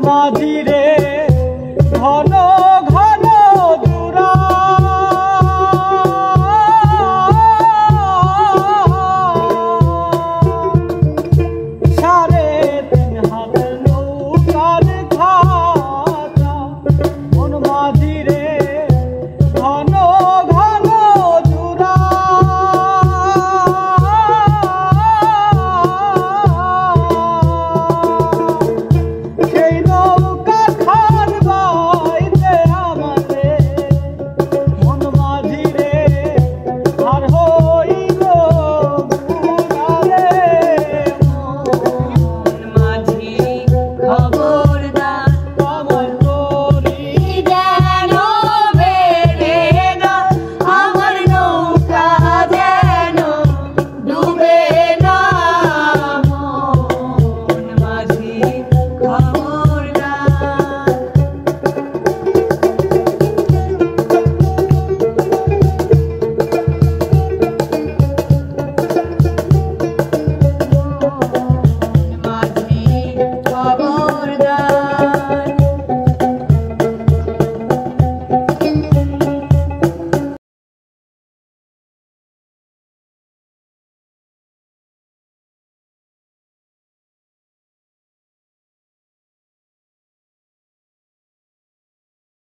মাঝি রে ঘন ঘন জুরা সাড়ে 3 হাত নৌকার খাতা মন মাঝি রে ঘন ঘন জুরা সেই নৌকা খার বাইতে আমাদের মন মাঝি রে আর হইল বুড়ারে মন মাঝি খবরদার আমার তোরি যেন বেড়ে না আমার নৌকা যেন ডুবে না মন মাঝি খবরদার মাঝি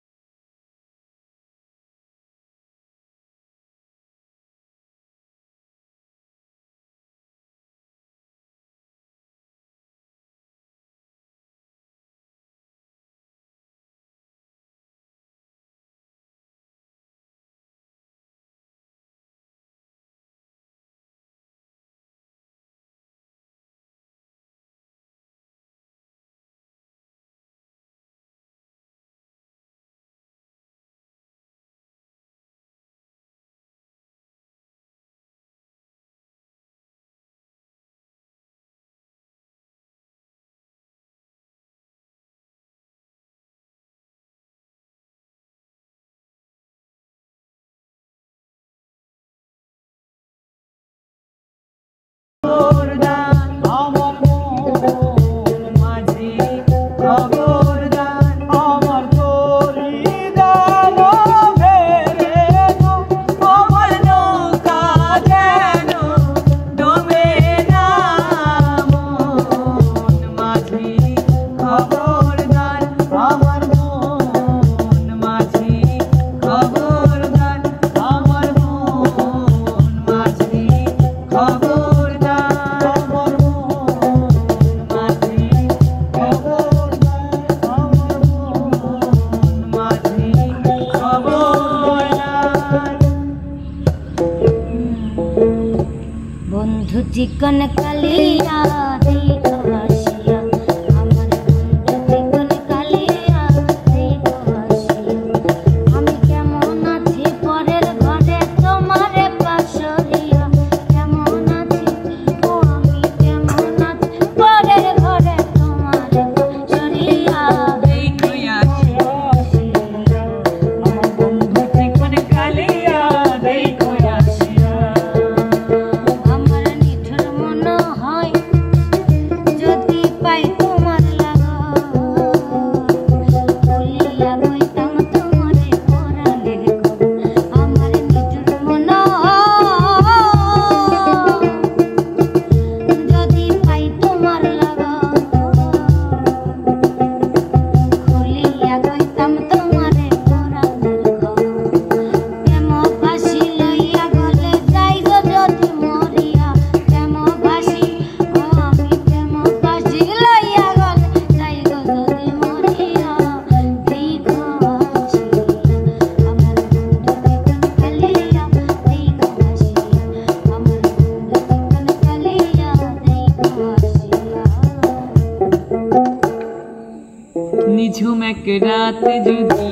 খবরদার আমার মন মাঝি খবরদার আমার তোরি যেন বেড়ে না আমার নৌকা যেন ডুবে না মন মাঝি খবরদার আমার মন মাঝি খবরদার আমার মন মাঝি খবরদার আমার মন মাঝি খবরদার আমার মন মাঝি খবরদার বন্ধু চিকন কালিয়া দেখো আসিয়া আমার বন্ধু চিকন কালিয়া দেখো আসিয়া আমি কেমন আছি পরের ঘরে তোমারে পাশরিয়া কেমন আছি ও আমি কেমন আছি পরের ঘরে তোমারে পাশরিয়া দেখো আসিয়া আমার বন্ধু চিকন কালিয়া দেখো আসিয়া আমার নিঠুর মনে হয় যদি পাই তোমার লাগা বলিয়া কইতাম তোমারে পরাণের কথা আমার নিঠুর মনে হয় যদি পাই তোমার লাগা বলিয়া কইতাম তোমারে পরাণের কথা প্রেম ফাঁসি লইয়া গলে যাই গো যদি মরিয়া প্রেম ফাঁসি ও আমি প্রেম ফাঁসি লইয়া গলে যাই গো যদি মরিয়া দেখো আসিয়া আমার বন্ধু চিকন কালিয়া দেখো আসিয়া আমার বন্ধু চিকন কালিয়া দেখো আসিয়া নিঝুম এক রাত যদি